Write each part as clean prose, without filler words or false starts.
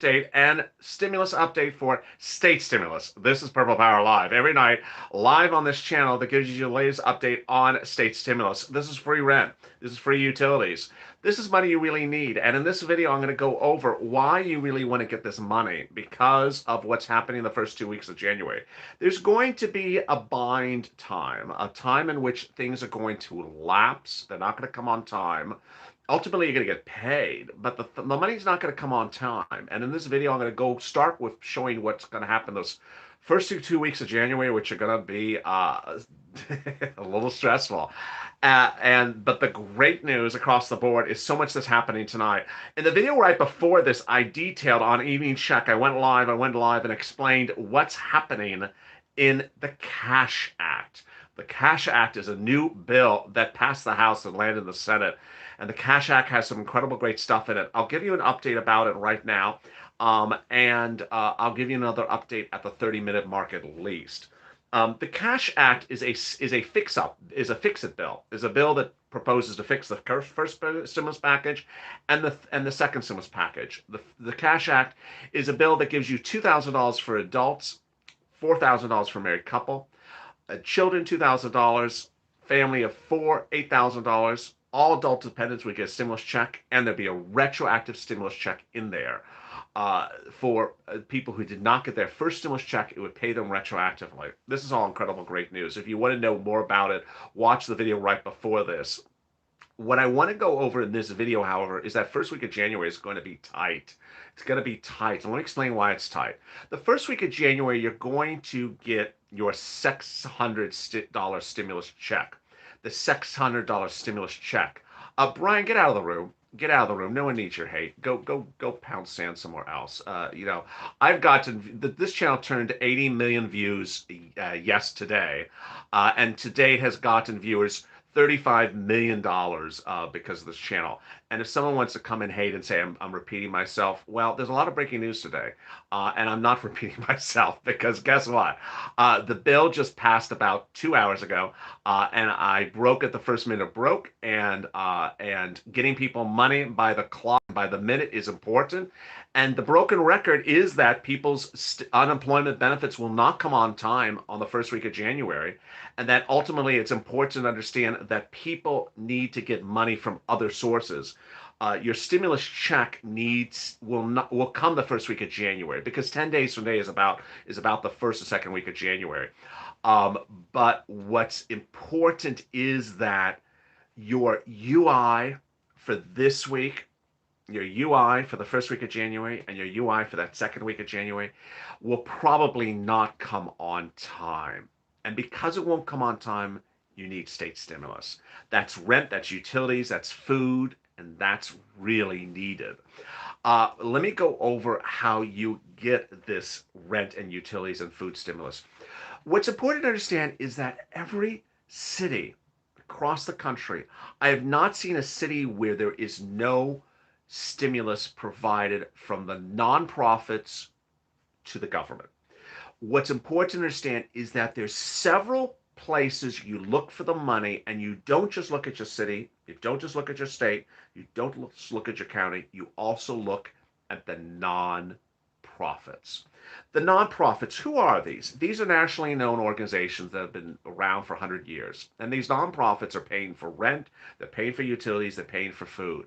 update and stimulus update for state stimulus. This is Purple Power Live every night, live on this channel that gives you the latest update on state stimulus. This is free rent. This is free utilities. This is money you really need. And in this video, I'm going to go over why you really want to get this money because of what's happening the first 2 weeks of January. There's going to be a bind time, a time in which things are going to lapse. They're not going to come on time. Ultimately, you're going to get paid, but the money's not going to come on time. And in this video, I'm going to go start with showing what's going to happen those first two weeks of January, which are going to be a little stressful. But the great news across the board is so much that's happening tonight. In the video right before this, I detailed on Evening Check. I went live and explained what's happening in the Cash Act. The Cash Act is a new bill that passed the House and landed in the Senate. And the Cash Act has some incredible great stuff in it. I'll give you an update about it right now. I'll give you another update at the 30-minute mark at least. The Cash Act is a fix-it bill. Is a bill that proposes to fix the first stimulus package and the second stimulus package. The Cash Act is a bill that gives you $2,000 for adults, $4,000 for a married couple, children $2,000, family of four $8,000. All adult dependents would get a stimulus check, and there'd be a retroactive stimulus check in there. For people who did not get their first stimulus check, it would pay them retroactively. This is all incredible, great news. If you want to know more about it, watch the video right before this. What I want to go over in this video, however, is that first week of January is going to be tight. It's going to be tight. I want to explain why it's tight. The first week of January, you're going to get your $600 stimulus check. The $600 stimulus check. Brian, get out of the room. Get out of the room. No one needs your hate. Go pound sand somewhere else. I've gotten this channel turned 80 million views today, and today has gotten viewers $35 million because of this channel. And if someone wants to come and hate and say I'm repeating myself, well, there's a lot of breaking news today, and I'm not repeating myself because guess what? The bill just passed about 2 hours ago, and I broke at the first minute broke, and getting people money by the clock, by the minute is important. And the broken record is that people's unemployment benefits will not come on time on the first week of January, and that ultimately it's important to understand that people need to get money from other sources. Your stimulus check will come the first week of January because 10 days from today is about the first or second week of January. But what's important is that your UI for this week, your UI for the first week of January and your UI for that second week of January will probably not come on time. And because it won't come on time, you need state stimulus. That's rent, that's utilities, that's food, and that's really needed. Let me go over how you get this rent and utilities and food stimulus. What's important to understand is that every city across the country, I have not seen a city where there is no stimulus provided from the nonprofits to the government. What's important to understand is that there's several places you look for the money, and you don't just look at your city, you don't just look at your state, you don't just look at your county, you also look at the non-profits. The nonprofits, who are these? These are nationally known organizations that have been around for 100 years. And these nonprofits are paying for rent, they're paying for utilities, they're paying for food.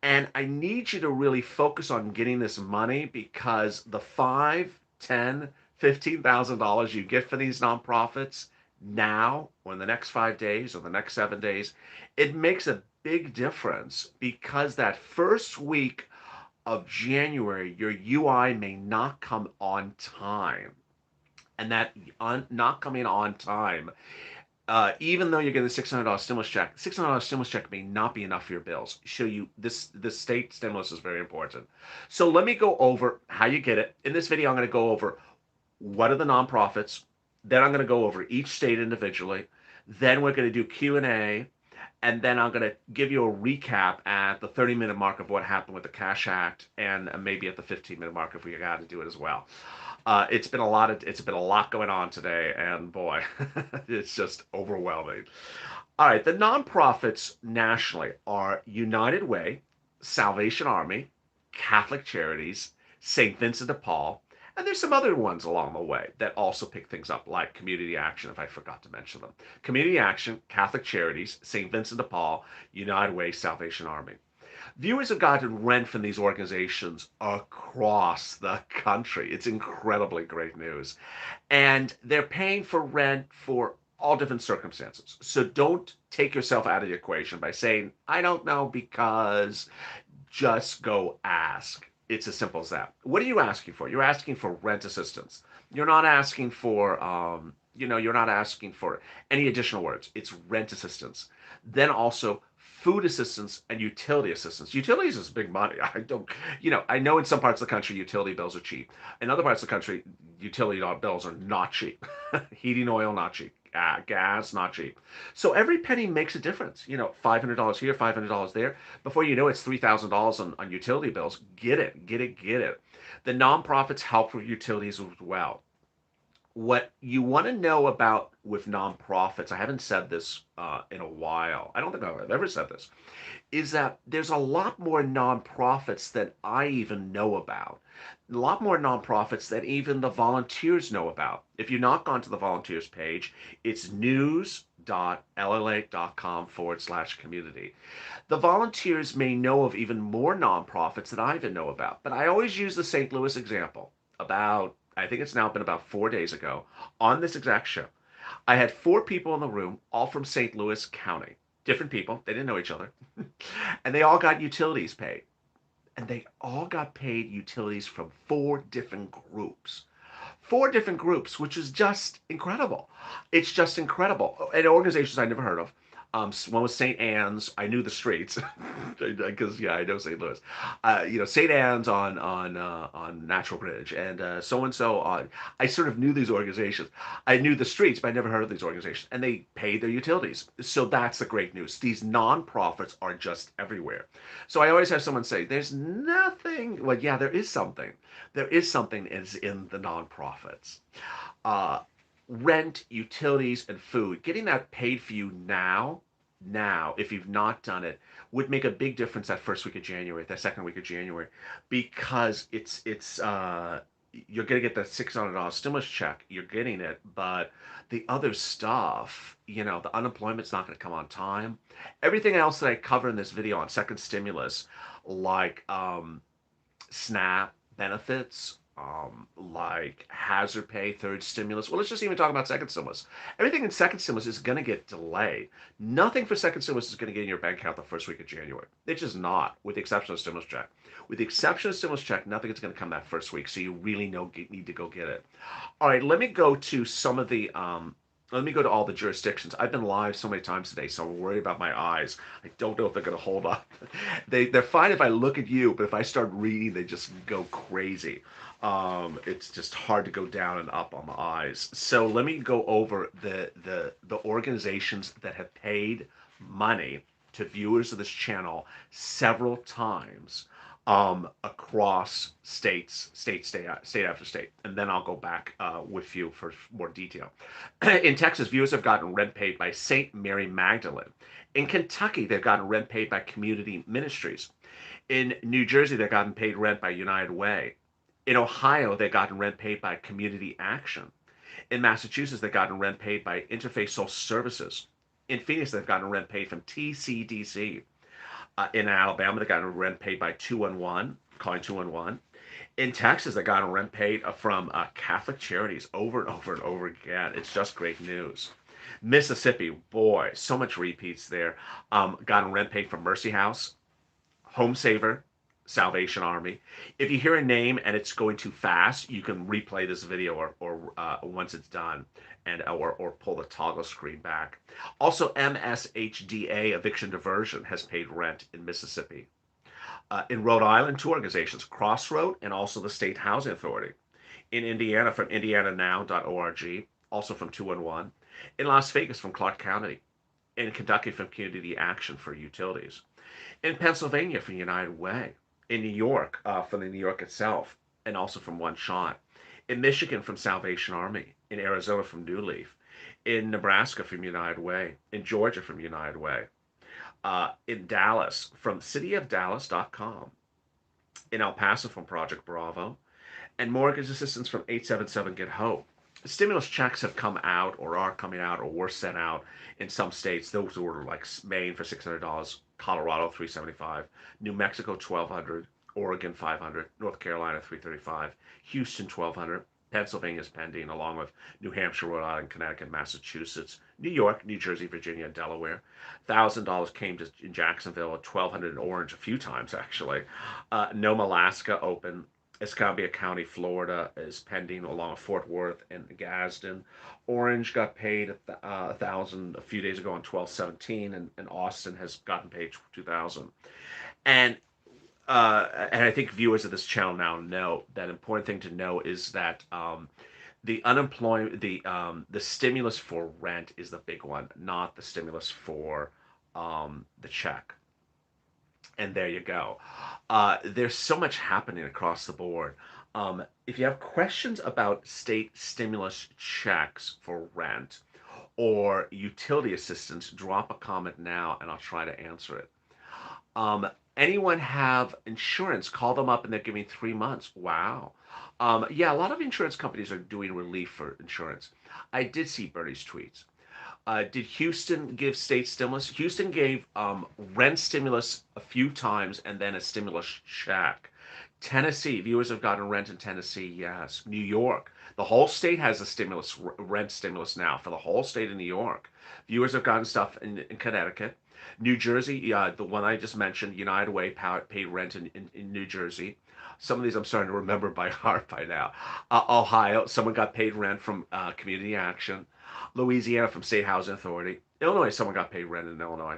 And I need you to really focus on getting this money because the $5, $10, $15,000 you get for these nonprofits now or in the next 5 days or the next 7 days, it makes a big difference because that first week of January, your UI may not come on time. And that not coming on time, even though you're getting a $600 stimulus check, $600 stimulus check may not be enough for your bills. Show you this state stimulus is very important. So let me go over how you get it. In this video, I'm going to go over what are the nonprofits. Then I'm going to go over each state individually. Then we're going to do Q&A. And then I'm going to give you a recap at the 30-minute mark of what happened with the Cash Act, and maybe at the 15-minute mark if we got to do it as well. It's been a lot going on today, and boy, it's just overwhelming. All right, the nonprofits nationally are United Way, Salvation Army, Catholic Charities, St. Vincent de Paul, and there's some other ones along the way that also pick things up, like Community Action, if I forgot to mention them. Community Action, Catholic Charities, St. Vincent de Paul, United Way, Salvation Army. Viewers have gotten rent from these organizations across the country. It's incredibly great news. And they're paying for rent for all different circumstances. So don't take yourself out of the equation by saying, I don't know, because just go ask. It's as simple as that. What are you asking for? You're asking for rent assistance. You're not asking for, you're not asking for any additional words. It's rent assistance. Then also food assistance and utility assistance. Utilities is big money. I don't, I know in some parts of the country utility bills are cheap. In other parts of the country, utility bills are not cheap. Heating oil, not cheap. Gas, not cheap. So every penny makes a difference. $500 here, $500 there. Before you know it, it's $3,000 on utility bills. Get it, get it, get it. The nonprofits help with utilities as well. What you want to know about with nonprofits, I haven't said this in a while. I don't think I've ever said this, is that there's a lot more nonprofits than I even know about. A lot more nonprofits that even the volunteers know about. If you knock onto the volunteers page, it's news.lalate.com/community. The volunteers may know of even more nonprofits that I even know about, but I always use the St. Louis example. I think it's now been about 4 days ago, on this exact show. I had four people in the room, all from St. Louis County. Different people. They didn't know each other. And they all got utilities paid. And they all got paid utilities from four different groups. Four different groups, which is just incredible. It's just incredible. And organizations I never heard of. One was St. Anne's. I knew the streets because I know St. Louis. St. Anne's on Natural Bridge, and so and so on. I sort of knew these organizations. I knew the streets, but I never heard of these organizations. And they paid their utilities. So that's the great news. These nonprofits are just everywhere. So I always have someone say, "There's nothing." Well, yeah, there is something. There is something is in the nonprofits. Uh, Rent, utilities, and food. Getting that paid for you now, if you've not done it, would make a big difference that first week of January, that second week of January, because you're gonna get that $600 stimulus check. You're getting it, but the other stuff, the unemployment's not gonna come on time. Everything else that I cover in this video on second stimulus, like SNAP benefits, like hazard pay, third stimulus. Well, let's just even talk about second stimulus. Everything in second stimulus is going to get delayed. Nothing for second stimulus is going to get in your bank account the first week of January. It's just not, with the exception of stimulus check. With the exception of stimulus check, nothing is going to come that first week, so you really need to go get it. All right, let me go to some of the let me go to all the jurisdictions. I've been live so many times today, so I'm worried about my eyes. I don't know if they're going to hold up. They're fine if I look at you, but if I start reading, they just go crazy. It's just hard to go down and up on the eyes. So let me go over the organizations that have paid money to viewers of this channel several times across state after state, and then I'll go back with you for more detail. In Texas, viewers have gotten rent paid by St. Mary Magdalene. In Kentucky, they've gotten rent paid by Community Ministries. In New Jersey, they've gotten paid rent by United Way. In Ohio, they've gotten rent paid by Community Action. In Massachusetts, they've gotten rent paid by Interfaith Social Services. In Phoenix, they've gotten rent paid from TCDC. In Alabama, they got rent paid by 211, calling 211. In Texas, they got rent paid from Catholic Charities over and over and over again. It's just great news. Mississippi, boy, so much repeats there. Got rent paid from Mercy House, Home Saver, Salvation Army. If you hear a name and it's going too fast, you can replay this video or once it's done and or pull the toggle screen back. Also, MSHDA Eviction Diversion has paid rent in Mississippi. In Rhode Island, two organizations, Crossroad and also the State Housing Authority. In Indiana, from indiananow.org, also from 211. In Las Vegas, from Clark County. In Kentucky, from Community Action for Utilities. In Pennsylvania, from United Way. In New York, from the New York itself, and also from One Shot. In Michigan, from Salvation Army. In Arizona, from New Leaf. In Nebraska, from United Way. In Georgia, from United Way. In Dallas, from cityofdallas.com. in El Paso from Project Bravo, and mortgage assistance from 877 Get Hope. Stimulus checks have come out or are coming out or were sent out in some states. Those were like Maine for $600, Colorado 375, New Mexico 1200, Oregon 500, North Carolina 335, Houston 1200. Pennsylvania is pending, along with New Hampshire, Rhode Island, Connecticut, Massachusetts, New York, New Jersey, Virginia, and Delaware. $1,000 came to in Jacksonville, 1,200 in Orange a few times actually. Nome, Alaska open. Escambia County, Florida is pending, along with Fort Worth and Gadsden. Orange got paid $1,000 a few days ago on 12/17, and Austin has gotten paid 2,000. And and I think viewers of this channel now know that important thing to know is that the unemployment, the stimulus for rent is the big one, not the stimulus for the check. And there you go. There's so much happening across the board. If you have questions about state stimulus checks for rent or utility assistance, drop a comment now and I'll try to answer it. Um, Anyone have insurance? Call them up and they're giving 3 months. Wow. Yeah, a lot of insurance companies are doing relief for insurance. I did see Bernie's tweets. Did Houston give state stimulus? Houston gave rent stimulus a few times and then a stimulus check. Tennessee, viewers have gotten rent in Tennessee, yes. New York, the whole state has a stimulus, rent stimulus now for the whole state of New York. Viewers have gotten stuff in Connecticut. New Jersey, yeah, the one I just mentioned, United Way paid rent in New Jersey. Some of these I'm starting to remember by heart by now. Ohio, someone got paid rent from Community Action. Louisiana from State Housing Authority. Illinois, someone got paid rent in Illinois.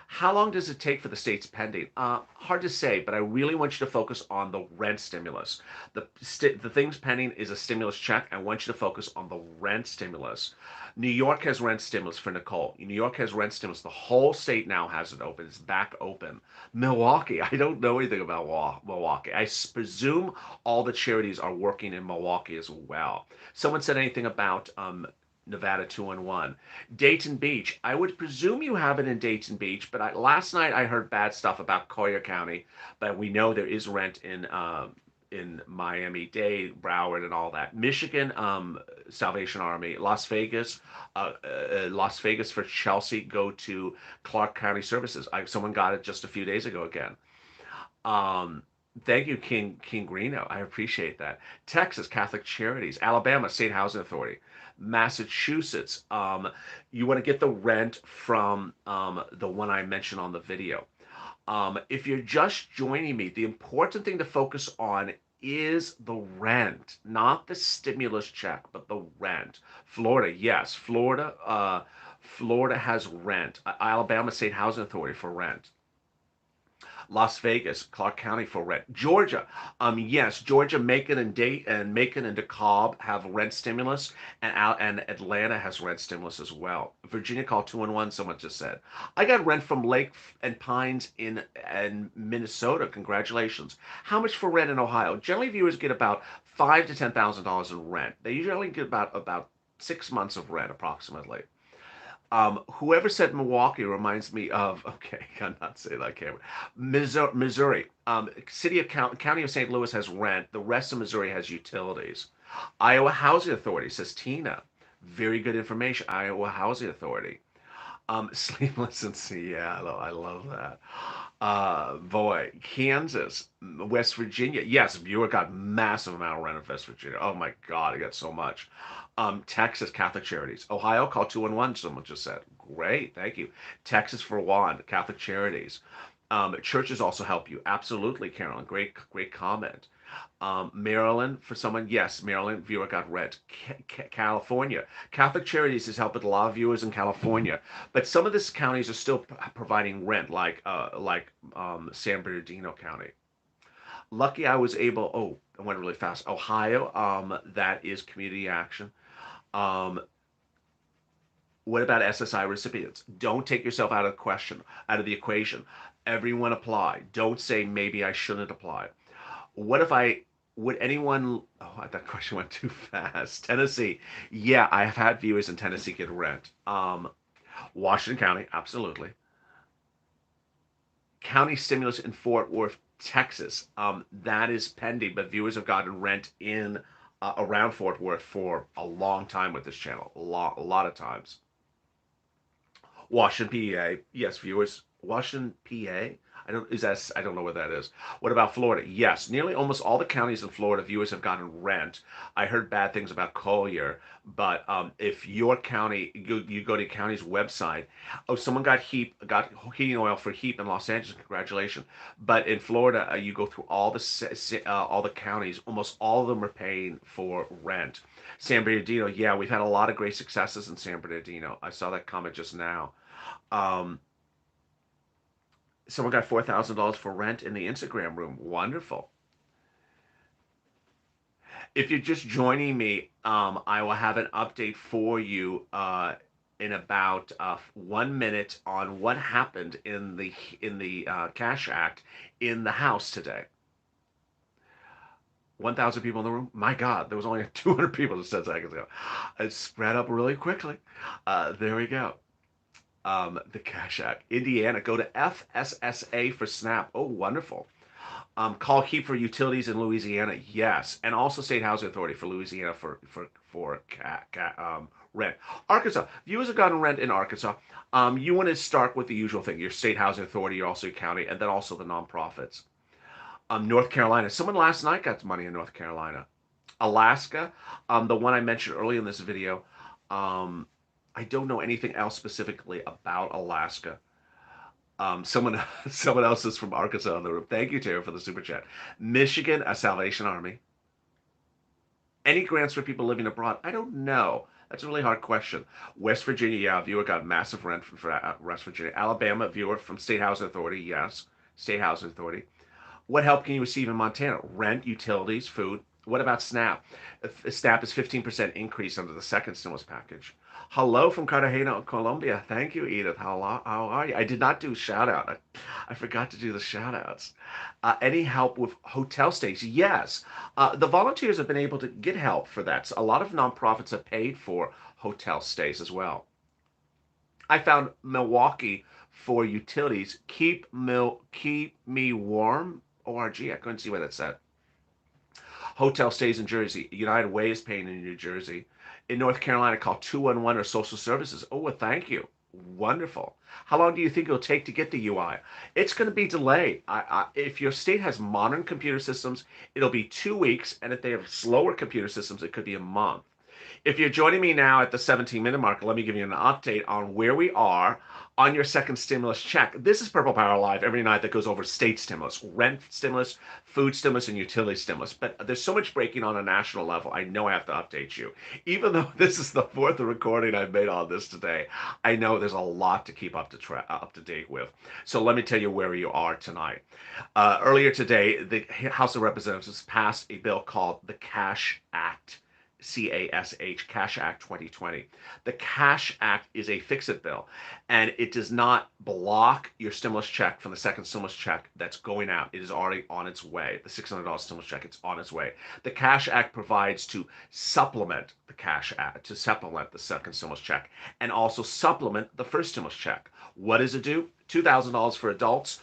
How long does it take for the state's pending? Hard to say, but I really want you to focus on the rent stimulus. The things pending is a stimulus check. I want you to focus on the rent stimulus. New York has rent stimulus for Nicole. New York has rent stimulus. The whole state now has it open. It's back open. Milwaukee, I don't know anything about Milwaukee. I presume all the charities are working in Milwaukee as well. Someone said anything about Nevada 2-1. Dayton Beach. I would presume you have it in Dayton Beach, but last night I heard bad stuff about Collier County, but we know there is rent in Miami-Dade, Broward, and all that. Michigan, Salvation Army. Las Vegas for Chelsea. Go to Clark County Services. Someone got it just a few days ago again. Um, Thank you, King Greeno. I appreciate that. Texas, Catholic Charities. Alabama, State Housing Authority. Massachusetts, you want to get the rent from the one I mentioned on the video. If you're just joining me, the important thing to focus on is the rent, not the stimulus check, but the rent. Florida, yes, Florida has rent. Alabama State Housing Authority for rent. Las Vegas, Clark County for rent. Georgia, yes, Georgia, Macon and DeKalb have rent stimulus, and Atlanta has rent stimulus as well. Virginia call 2-1. Someone just said, I got rent from Lake and Pines in Minnesota. Congratulations. How much for rent in Ohio? Generally, viewers get about $5,000 to $10,000 in rent. They usually get about 6 months of rent approximately. Whoever said Milwaukee reminds me of, okay, I'm not saying that, camera. Missouri. City of County of St. Louis has rent. The rest of Missouri has utilities. Iowa Housing Authority, says Tina. Very good information. Iowa Housing Authority. Sleepless in Seattle. I love that. Boy, Kansas, West Virginia. Yes, viewer got massive amount of rent in West Virginia. Oh my God, I got so much. Texas, Catholic Charities. Ohio, call 2-1. Someone just said. Great, thank you. Texas for one, Catholic Charities. Churches also help you. Absolutely, Carolyn. Great comment. Maryland, for someone, yes, Maryland viewer got rent. California, Catholic Charities is helping a lot of viewers in California, but some of these counties are still providing rent, like San Bernardino County. Lucky I was able. Oh, I went really fast. Ohio, that is Community Action. Um, what about SSI recipients? Don't take yourself out of the equation. Everyone apply. Don't say maybe I shouldn't apply. What if I would anyone oh that question went too fast. Tennessee. Yeah, I have had viewers in Tennessee get rent. Washington County, absolutely. County stimulus in Fort Worth, Texas. That is pending, but viewers have gotten rent in around Fort Worth for a long time with this channel, a lot of times. Washington, PA. Yes, viewers. Washington, PA. I don't know where that is. What about Florida? Yes, nearly almost all the counties in Florida viewers have gotten rent. I heard bad things about Collier, but if your county, you go to your county's website. Oh, someone got heating oil for heat in Los Angeles. Congratulations! But in Florida, you go through all the counties. Almost all of them are paying for rent. San Bernardino, yeah, we've had a lot of great successes in San Bernardino. I saw that comment just now. Um, Someone got $4,000 for rent in the Instagram room. Wonderful. If you're just joining me, I will have an update for you in about 1 minute on what happened in the Cash Act in the House today. 1,000 people in the room. My God, there was only 200 people just 10 seconds ago. It spread up really quickly. There we go. The Cash Act. Indiana, go to FSSA for SNAP. Oh, wonderful. Call Keep for utilities in Louisiana. Yes, and also State Housing Authority for Louisiana for rent. Arkansas. Viewers have gotten rent in Arkansas. You want to start with the usual thing: your State Housing Authority, your also your county, and then also the nonprofits. North Carolina. Someone last night got money in North Carolina. Alaska. The one I mentioned earlier in this video. Um, I don't know anything else specifically about Alaska. Someone someone else is from Arkansas in the room. Thank you, Tara, for the super chat. Michigan, a Salvation Army. Any grants for people living abroad? I don't know. That's a really hard question. West Virginia, yeah, viewer got massive rent from West Virginia. Alabama, viewer from State Housing Authority, yes, State Housing Authority. What help can you receive in Montana? Rent, utilities, food. What about SNAP? SNAP is 15% increase under the second stimulus package. Hello from Cartagena, Colombia. Thank you, Edith. How are you? I did not do shout out. I forgot to do the shout outs. Any help with hotel stays? Yes. The volunteers have been able to get help for that. So a lot of nonprofits have paid for hotel stays as well. I found Milwaukee for utilities. Keep me warm. ORG. I couldn't see what that said. Hotel stays in Jersey. United Way is paying in New Jersey. In North Carolina, call 211 or social services. Oh, well, thank you. Wonderful. How long do you think it'll take to get the UI? It's going to be delayed. If your state has modern computer systems, it'll be 2 weeks. And if they have slower computer systems, it could be a month. If you're joining me now at the 17-minute mark, let me give you an update on where we are on your second stimulus check. This is Purple Power Live every night that goes over state stimulus, rent stimulus, food stimulus, and utility stimulus. But there's so much breaking on a national level. I know I have to update you. Even though this is the fourth recording I've made on this today, I know there's a lot to keep up to date with. So let me tell you where you are tonight. Earlier today, the House of Representatives passed a bill called the Cash Act. Cash Act 2020. The Cash Act is a fix-it bill, and it does not block your stimulus check from the second stimulus check that's going out. It is already on its way. The $600 stimulus check, it's on its way. The Cash Act provides to supplement the Cash Act, to supplement the second stimulus check, and also supplement the first stimulus check. What does it do? $2,000 for adults,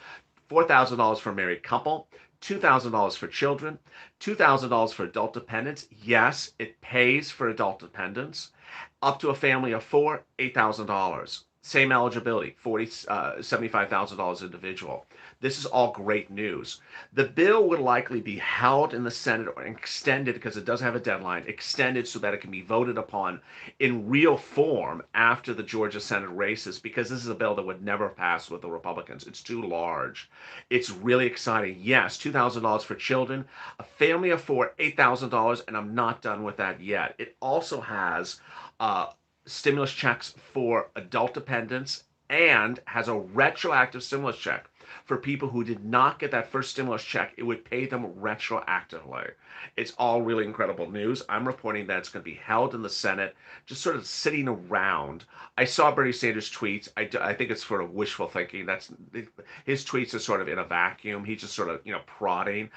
$4,000 for a married couple, $2,000 for children, $2,000 for adult dependents. Yes, it pays for adult dependents. Up to a family of four, $8,000. Same eligibility, $75,000 individual. This is all great news. The bill would likely be held in the Senate or extended, because it does have a deadline, extended so that it can be voted upon in real form after the Georgia Senate races, because this is a bill that would never pass with the Republicans. It's too large. It's really exciting. Yes, $2,000 for children, a family of four, $8,000, and I'm not done with that yet. It also has stimulus checks for adult dependents and has a retroactive stimulus check for people who did not get that first stimulus check. It would pay them retroactively. It's all really incredible news. I'm reporting that it's going to be held in the Senate, just sort of sitting around. I saw Bernie Sanders' tweets. I think it's sort of wishful thinking. His tweets are sort of in a vacuum. He's just sort of prodding.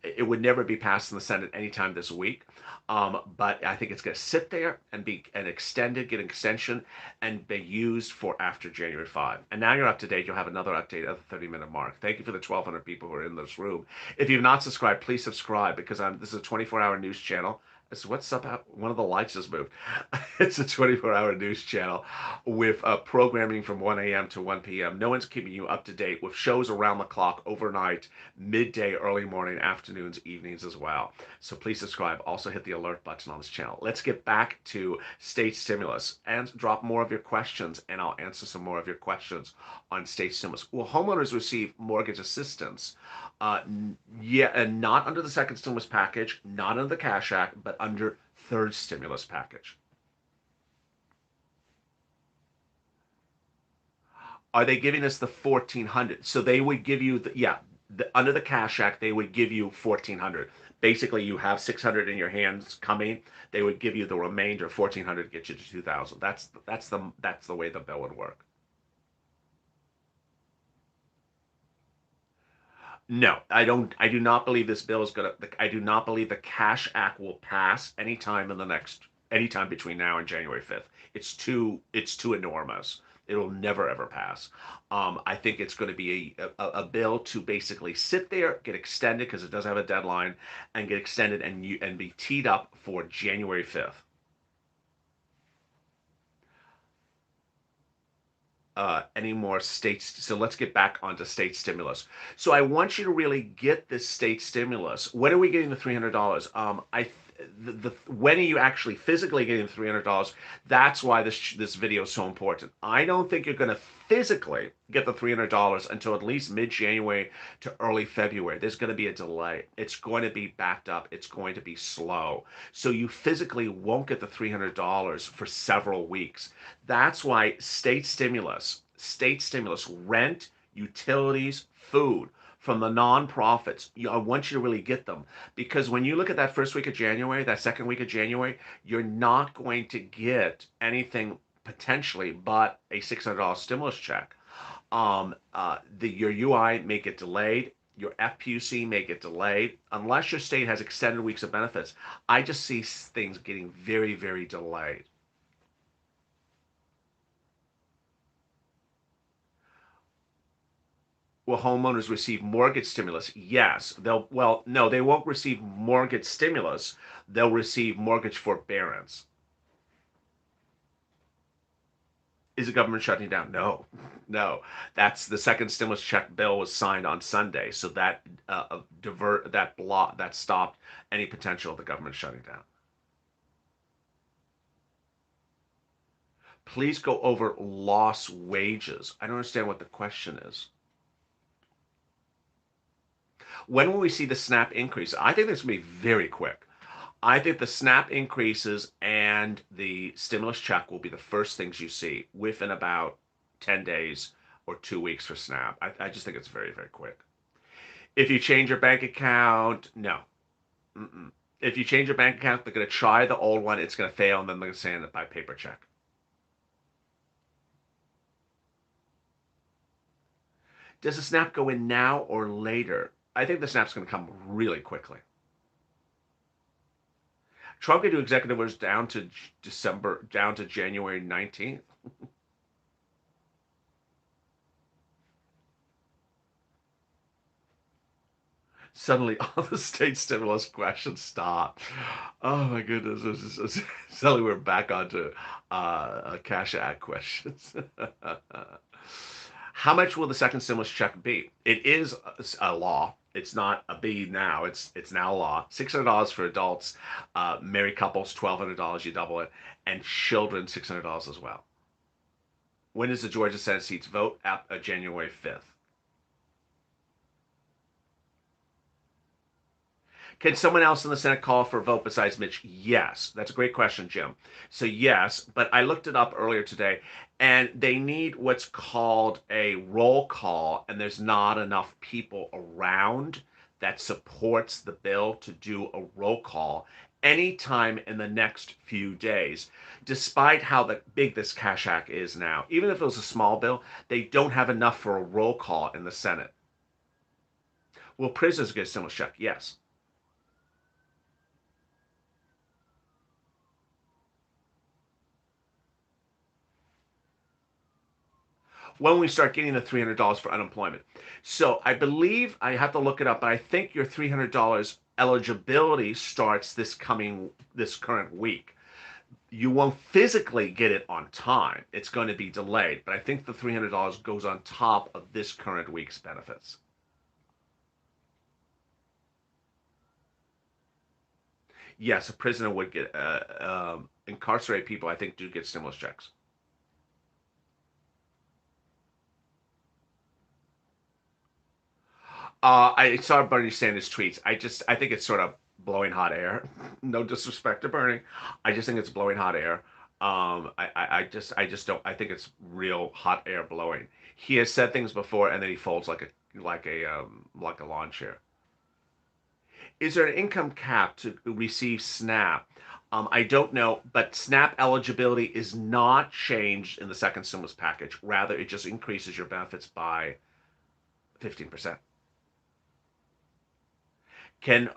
It would never be passed in the Senate anytime this week. But I think it's going to sit there and be get an extension, and be used for after January 5. And now you're up to date. You'll have another update of the 30 minutes. 30-minute mark. Thank you for the 1,200 people who are in this room. If you've not subscribed, please subscribe because this is a 24-hour news channel. What's up? One of the lights just moved. It's a 24-hour news channel with programming from 1 a.m. to 1 p.m. No one's keeping you up to date with shows around the clock, overnight, midday, early morning, afternoons, evenings as well. So please subscribe. Also hit the alert button on this channel. Let's get back to state stimulus and drop more of your questions, and I'll answer some more of your questions on state stimulus. Will homeowners receive mortgage assistance? Yeah, and not under the second stimulus package, not under the Cash Act, but under third stimulus package. Are they giving us the 1,400? So they would give you under the Cash Act they would give you 1,400. Basically, you have 600 in your hands coming. They would give you the remainder, 1,400, to get you to 2,000. That's the way the bill would work. No, I don't. I do not believe this bill is gonna. I do not believe the Cash Act will pass anytime between now and January 5th. It's too enormous. It'll never ever pass. I think it's going to be a bill to basically sit there, get extended because it does have a deadline, and get extended and be teed up for January 5th. Any more states. So let's get back onto state stimulus. So I want you to really get this state stimulus. When are we getting the $300? When are you actually physically getting the $300? That's why this video is so important. I don't think you're going to physically get the $300 until at least mid-January to early February. There's going to be a delay. It's going to be backed up. It's going to be slow. So you physically won't get the $300 for several weeks. That's why state stimulus, rent, utilities, food from the nonprofits, I want you to really get them because when you look at that first week of January, that second week of January, you're not going to get anything potentially but a $600 stimulus check. Your UI may get delayed. Your FPUC may get delayed unless your state has extended weeks of benefits. I just see things getting very, very delayed. Will homeowners receive mortgage stimulus? Yes. No, they won't receive mortgage stimulus. They'll receive mortgage forbearance. Is the government shutting down? No, no. That's the second stimulus check bill was signed on Sunday, so that stopped any potential of the government shutting down. Please go over lost wages. I don't understand what the question is. When will we see the SNAP increase? I think this will be very quick. I think the SNAP increases and the stimulus check will be the first things you see within about 10 days or 2 weeks for SNAP. I just think it's very, very quick. If you change your bank account, no. Mm-mm. If you change your bank account, they're going to try the old one. It's going to fail, and then they're going to send it by paper check. Does the SNAP go in now or later? I think the SNAP's going to come really quickly. Trump could do executive orders down to January 19th. Suddenly, all the state stimulus questions stop. Oh my goodness! Suddenly, we're back onto Cash Act questions. How much will the second stimulus check be? It is a law. It's not a B now. It's now law. $600 for adults, married couples $1,200. You double it, and children $600 as well. When does the Georgia Senate seats vote? January 5th. Can someone else in the Senate call for a vote besides Mitch? Yes. That's a great question, Jim. So, yes, but I looked it up earlier today, and they need what's called a roll call, and there's not enough people around that supports the bill to do a roll call anytime in the next few days, despite how big this Cash Act is now. Even if it was a small bill, they don't have enough for a roll call in the Senate. Will prisoners get a stimulus check? Yes. when we start getting the $300 for unemployment. So I believe I have to look it up, but I think your $300 eligibility starts this current week. You won't physically get it on time. It's going to be delayed, but I think the $300 goes on top of this current week's benefits. Yes, a prisoner would get incarcerated people. I think do get stimulus checks. I saw Bernie Sanders tweets. I think it's sort of blowing hot air. No disrespect to Bernie, I just think it's blowing hot air. I just don't. I think it's real hot air blowing. He has said things before, and then he folds like a lawn chair. Is there an income cap to receive SNAP? I don't know, but SNAP eligibility is not changed in the second stimulus package. Rather, it just increases your benefits by 15%. Can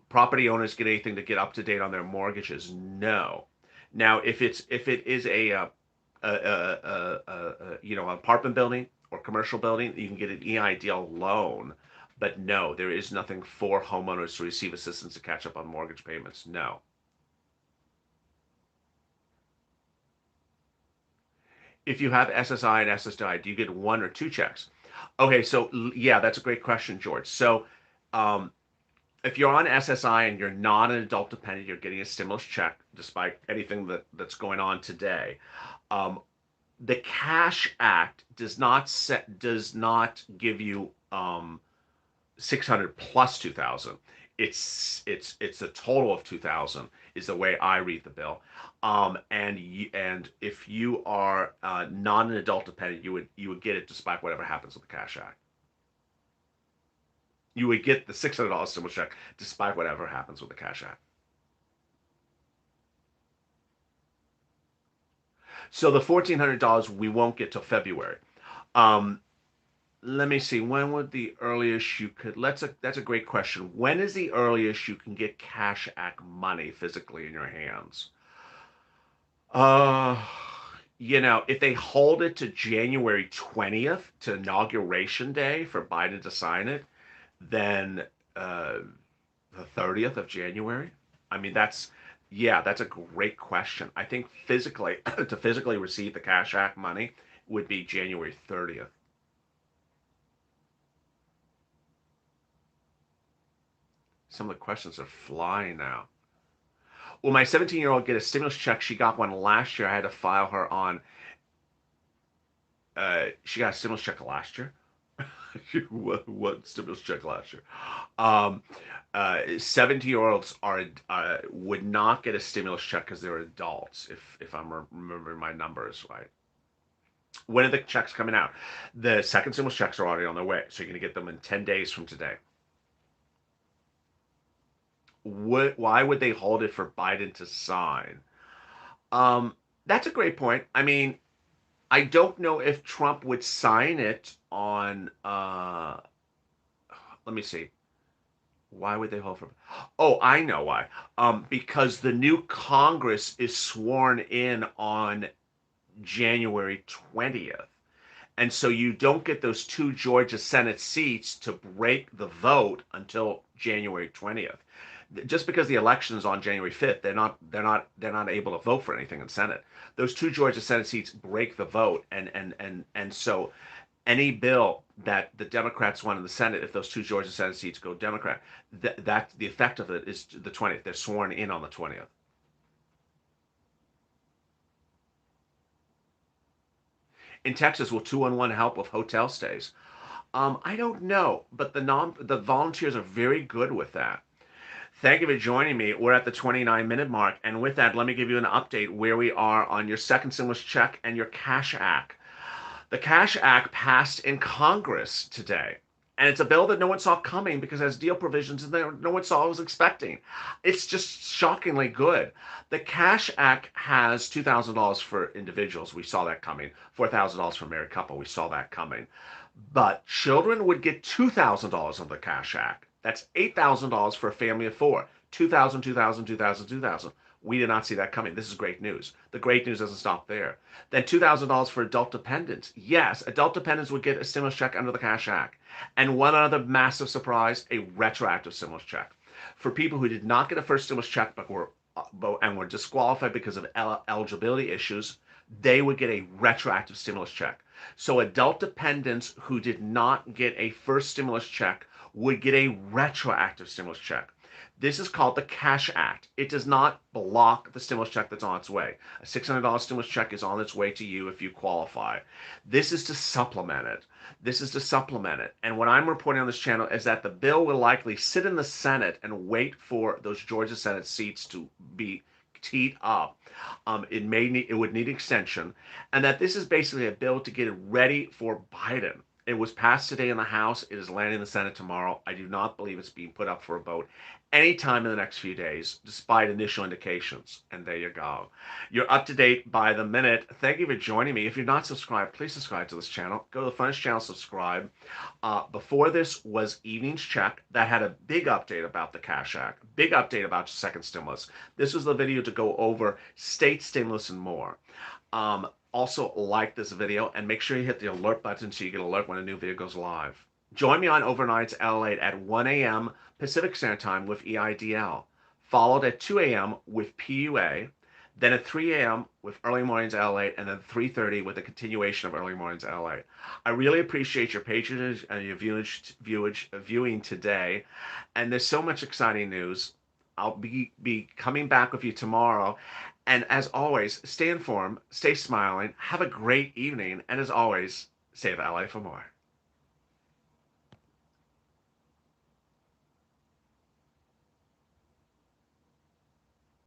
property owners get anything to get up to date on their mortgages? No. Now, if it is apartment building or commercial building, you can get an EIDL loan. But no, there is nothing for homeowners to receive assistance to catch up on mortgage payments. No. If you have SSI and SSDI, do you get one or two checks? Okay, so yeah, that's a great question, George. So um, if you're on SSI and you're not an adult dependent, you're getting a stimulus check despite anything that's going on today. Um, the Cash Act does not give you 600 plus 2,000. It's a total of 2,000 is the way I read the bill. And if you are not an adult dependent, you would get it despite whatever happens with the Cash Act. You would get the $600 stimulus check despite whatever happens with the Cash Act. So the $1,400 we won't get till February. Um, Let me see. When would the earliest you could? That's a great question. When is the earliest you can get Cash Act money physically in your hands? Uh, if they hold it to January 20th to inauguration day for Biden to sign it, then uh, the 30th of January. I mean, that's a great question. I think physically to physically receive the Cash Act money would be January 30th. Some of the questions are flying now. Will my 17-year-old get a stimulus check? She got one last year. I had to file her on. She got a stimulus check last year. what stimulus check last year? Um, 70-year-olds are would not get a stimulus check because they're adults. If I'm remembering my numbers right. When are the checks coming out? The second stimulus checks are already on their way, so you're going to get them in 10 days from today. Why would they hold it for Biden to sign? That's a great point. I mean, I don't know if Trump would sign it on. Let me see. Why would they hold for? Oh, I know why. Because the new Congress is sworn in on January 20th. And so you don't get those two Georgia Senate seats to break the vote until January 20th. Just because the election is on January 5th, they're not able to vote for anything in Senate. Those two Georgia Senate seats break the vote, and so any bill that the Democrats won in the Senate, if those two Georgia Senate seats go Democrat, that the effect of it is the 20th. They're sworn in on the 20th. In Texas, will 211 help with hotel stays? I don't know, but the volunteers are very good with that. Thank you for joining me. We're at the 29-minute mark. And with that, let me give you an update where we are on your second stimulus check and your Cash Act. The Cash Act passed in Congress today. And it's a bill that no one saw coming because it has deal provisions that no one saw was expecting. It's just shockingly good. The Cash Act has $2,000 for individuals. We saw that coming. $4,000 for a married couple. We saw that coming. But children would get $2,000 of the Cash Act. That's $8,000 for a family of four. 2,000, 2,000, 2,000, 2,000. We did not see that coming. This is great news. The great news doesn't stop there. Then $2,000 for adult dependents. Yes, adult dependents would get a stimulus check under the Cash Act. And one other massive surprise, a retroactive stimulus check. For people who did not get a first stimulus check but were disqualified because of eligibility issues, they would get a retroactive stimulus check. So adult dependents who did not get a first stimulus check would get a retroactive stimulus check. This is called the Cash Act. It does not block the stimulus check that's on its way. A $600 stimulus check is on its way to you if you qualify. This is to supplement it. This is to supplement it. And what I'm reporting on this channel is that the bill will likely sit in the Senate and wait for those Georgia Senate seats to be teed up. It would need extension, and that this is basically a bill to get it ready for Biden. It was passed today in the House. It is landing in the Senate tomorrow. I do not believe it's being put up for a vote anytime in the next few days, despite initial indications. And there you go. You're up to date by the minute. Thank you for joining me. If you're not subscribed, please subscribe to this channel. Go to the Funniest channel, subscribe. Before this was Evening's Check. That had a big update about the Cash Act, big update about second stimulus. This was the video to go over state stimulus and more. Also, like this video and make sure you hit the alert button so you get alert when a new video goes live. Join me on Overnights Lalate at 1 a.m. Pacific Standard Time with EIDL, followed at 2 a.m. with PUA, then at 3 a.m. with Early Mornings Lalate, and then 3:30 with a continuation of Early Mornings Lalate. I really appreciate your patronage and your viewing today, and there's so much exciting news. I'll be coming back with you tomorrow. And as always, stay informed, stay smiling, have a great evening, and as always, save LA for more.